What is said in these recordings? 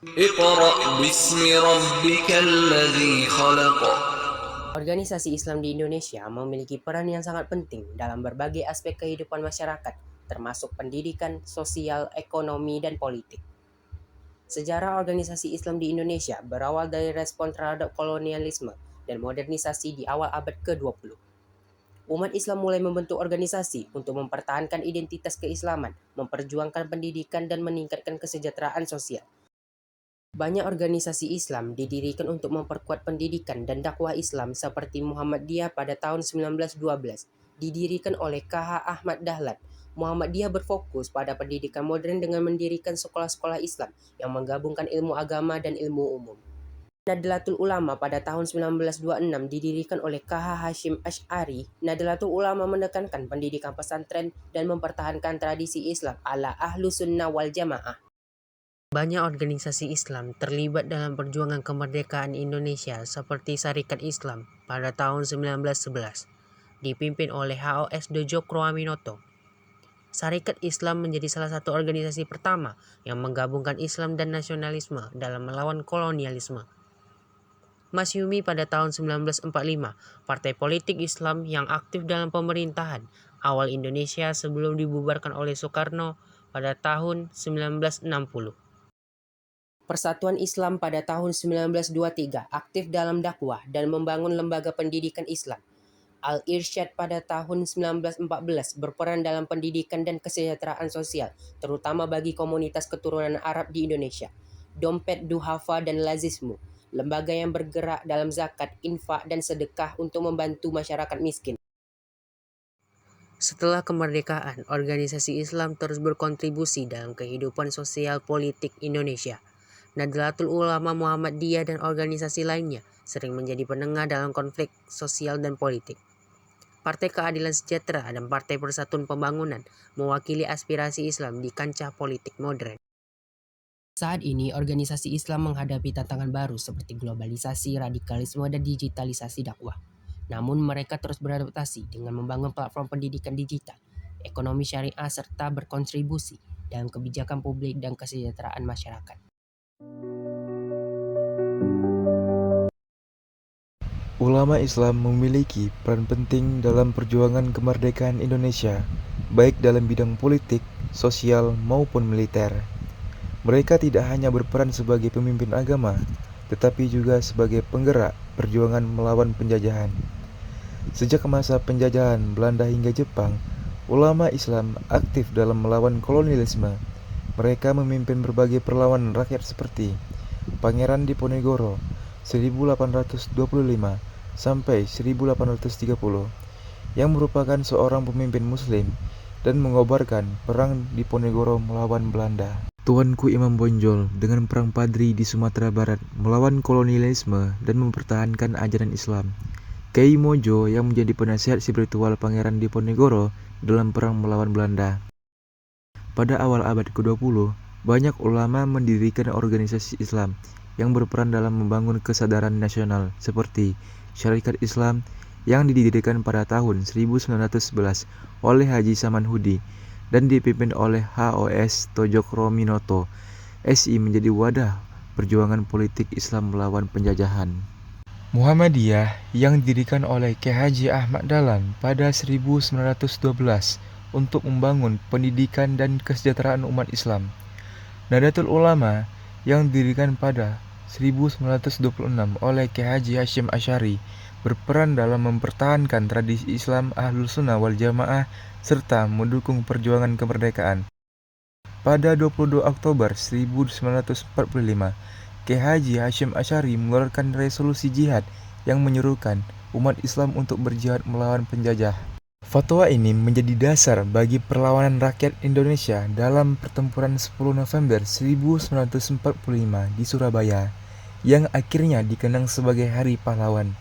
اقرأ باسم ربك الذي خلق. Organisasi Islam di Indonesia memiliki peran yang sangat penting dalam berbagai aspek kehidupan masyarakat, termasuk pendidikan, sosial, ekonomi, dan politik. Sejarah organisasi Islam di Indonesia berawal dari respon terhadap kolonialisme dan modernisasi di awal abad ke-20. Umat Islam mulai membentuk organisasi untuk mempertahankan identitas keislaman, memperjuangkan pendidikan, dan meningkatkan kesejahteraan sosial. Banyak organisasi Islam didirikan untuk memperkuat pendidikan dan dakwah Islam seperti Muhammadiyah pada tahun 1912, didirikan oleh KH Ahmad Dahlan. Muhammadiyah berfokus pada pendidikan modern dengan mendirikan sekolah-sekolah Islam yang menggabungkan ilmu agama dan ilmu umum. Nahdlatul Ulama pada tahun 1926 didirikan oleh KH Hashim Asy'ari. Nahdlatul Ulama menekankan pendidikan pesantren dan mempertahankan tradisi Islam ala Ahlus Sunnah wal Jamaah. Banyak organisasi Islam terlibat dalam perjuangan kemerdekaan Indonesia seperti Sarekat Islam pada tahun 1911, dipimpin oleh HOS Djoko Aminoto. Sarekat Islam menjadi salah satu organisasi pertama yang menggabungkan Islam dan nasionalisme dalam melawan kolonialisme. Masyumi pada tahun 1945, partai politik Islam yang aktif dalam pemerintahan awal Indonesia sebelum dibubarkan oleh Soekarno pada tahun 1960. Persatuan Islam pada tahun 1923 aktif dalam dakwah dan membangun lembaga pendidikan Islam. Al-Irsyad pada tahun 1914 berperan dalam pendidikan dan kesejahteraan sosial, terutama bagi komunitas keturunan Arab di Indonesia. Dompet Duhafa dan Lazismu, lembaga yang bergerak dalam zakat, infak, dan sedekah untuk membantu masyarakat miskin. Setelah kemerdekaan, organisasi Islam terus berkontribusi dalam kehidupan sosial politik Indonesia. Nahdlatul Ulama Muhammadiyah dan organisasi lainnya sering menjadi penengah dalam konflik sosial dan politik. Partai Keadilan Sejahtera dan Partai Persatuan Pembangunan mewakili aspirasi Islam di kancah politik modern. Saat ini, organisasi Islam menghadapi tantangan baru seperti globalisasi, radikalisme, dan digitalisasi dakwah. Namun mereka terus beradaptasi dengan membangun platform pendidikan digital, ekonomi syariah, serta berkontribusi dalam kebijakan publik dan kesejahteraan masyarakat. Ulama Islam memiliki peran penting dalam perjuangan kemerdekaan Indonesia, baik dalam bidang politik, sosial, maupun militer. Mereka tidak hanya berperan sebagai pemimpin agama, tetapi juga sebagai penggerak perjuangan melawan penjajahan. Sejak masa penjajahan Belanda hingga Jepang, ulama Islam aktif dalam melawan kolonialisme. Mereka memimpin berbagai perlawanan rakyat seperti Pangeran Diponegoro 1825 sampai 1830, yang merupakan seorang pemimpin muslim dan mengobarkan perang Diponegoro melawan Belanda. Tuanku Imam Bonjol dengan perang Padri di Sumatera Barat melawan kolonialisme dan mempertahankan ajaran Islam. Kiai Mojo yang menjadi penasihat spiritual Pangeran Diponegoro dalam perang melawan Belanda. Pada awal abad ke-20, banyak ulama mendirikan organisasi Islam yang berperan dalam membangun kesadaran nasional seperti Syarikat Islam yang didirikan pada tahun 1911 oleh Haji Samanhudi dan dipimpin oleh HOS Djoko Aminoto. SI menjadi wadah perjuangan politik Islam melawan penjajahan. Muhammadiyah yang didirikan oleh Kyai Haji Ahmad Dahlan pada 1912 untuk membangun pendidikan dan kesejahteraan umat Islam. Nahdlatul Ulama yang didirikan pada 1926 oleh Kyai Haji Hashim Asy'ari berperan dalam mempertahankan tradisi Islam Ahlus Sunnah wal Jamaah serta mendukung perjuangan kemerdekaan. Pada 22 Oktober 1945, Kyai Haji Hashim Asy'ari mengeluarkan resolusi jihad yang menyerukan umat Islam untuk berjihad melawan penjajah. Fatwa ini menjadi dasar bagi perlawanan rakyat Indonesia dalam pertempuran 10 November 1945 di Surabaya, yang akhirnya dikenang sebagai Hari Pahlawan.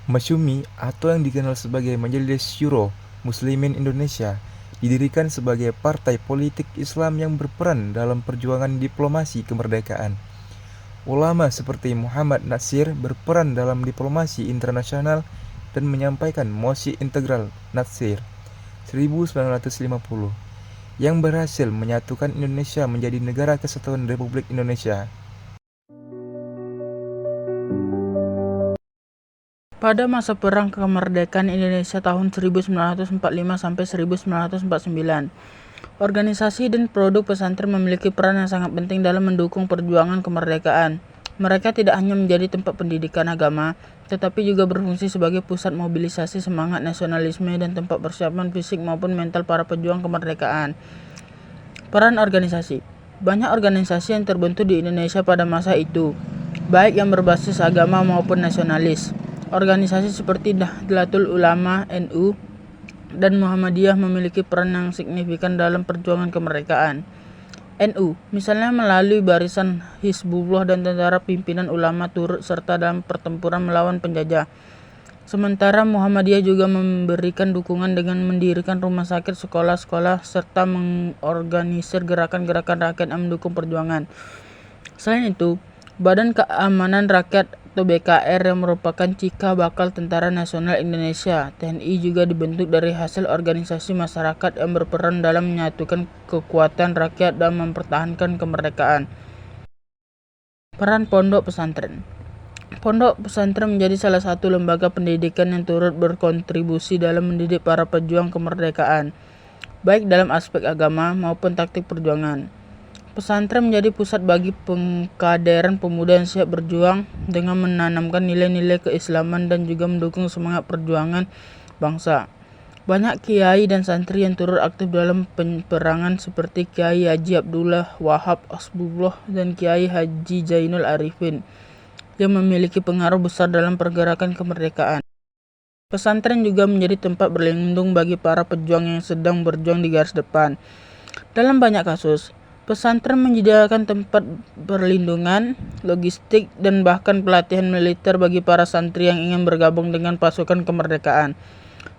Masyumi atau yang dikenal sebagai Majelis Syuro Muslimin Indonesia didirikan sebagai partai politik Islam yang berperan dalam perjuangan diplomasi kemerdekaan. Ulama seperti Muhammad Natsir berperan dalam diplomasi internasional dan menyampaikan Mosi Integral Natsir 1950 yang berhasil menyatukan Indonesia menjadi negara kesatuan Republik Indonesia. Pada masa Perang Kemerdekaan Indonesia tahun 1945 sampai 1949, organisasi dan produk pesantren memiliki peran yang sangat penting dalam mendukung perjuangan kemerdekaan. Mereka tidak hanya menjadi tempat pendidikan agama, tetapi juga berfungsi sebagai pusat mobilisasi semangat nasionalisme dan tempat persiapan fisik maupun mental para pejuang kemerdekaan. Peran organisasi. Banyak organisasi yang terbentuk di Indonesia pada masa itu, baik yang berbasis agama maupun nasionalis. Organisasi seperti Nahdlatul Ulama (NU) dan Muhammadiyah memiliki peran yang signifikan dalam perjuangan kemerdekaan. NU, misalnya melalui barisan Hizbullah dan tentara pimpinan ulama turut serta dalam pertempuran melawan penjajah. Sementara Muhammadiyah juga memberikan dukungan dengan mendirikan rumah sakit, sekolah-sekolah, serta mengorganisir gerakan-gerakan rakyat yang mendukung perjuangan. Selain itu, Badan Keamanan Rakyat atau BKR yang merupakan cikal bakal Tentara Nasional Indonesia (TNI) juga dibentuk dari hasil organisasi masyarakat yang berperan dalam menyatukan kekuatan rakyat dan mempertahankan kemerdekaan. Peran pondok pesantren. Pondok pesantren menjadi salah satu lembaga pendidikan yang turut berkontribusi dalam mendidik para pejuang kemerdekaan, baik dalam aspek agama maupun taktik perjuangan. Pesantren menjadi pusat bagi pengkaderan pemuda yang siap berjuang dengan menanamkan nilai-nilai keislaman dan juga mendukung semangat perjuangan bangsa. Banyak kiai dan santri yang turut aktif dalam peperangan seperti Kiai Haji Abdullah Wahab Hasbullah dan Kiai Haji Zainul Arifin yang memiliki pengaruh besar dalam pergerakan kemerdekaan. Pesantren juga menjadi tempat berlindung bagi para pejuang yang sedang berjuang di garis depan. Dalam banyak kasus, pesantren menyediakan tempat perlindungan, logistik, dan bahkan pelatihan militer bagi para santri yang ingin bergabung dengan pasukan kemerdekaan.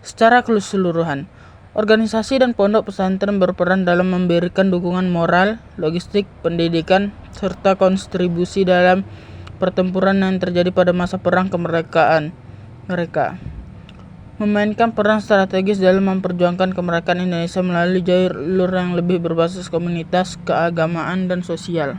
Secara keseluruhan, organisasi dan pondok pesantren berperan dalam memberikan dukungan moral, logistik, pendidikan, serta kontribusi dalam pertempuran yang terjadi pada masa perang kemerdekaan. Mereka memainkan peran strategis dalam memperjuangkan kemerdekaan Indonesia melalui jalur yang lebih berbasis komunitas, keagamaan, dan sosial.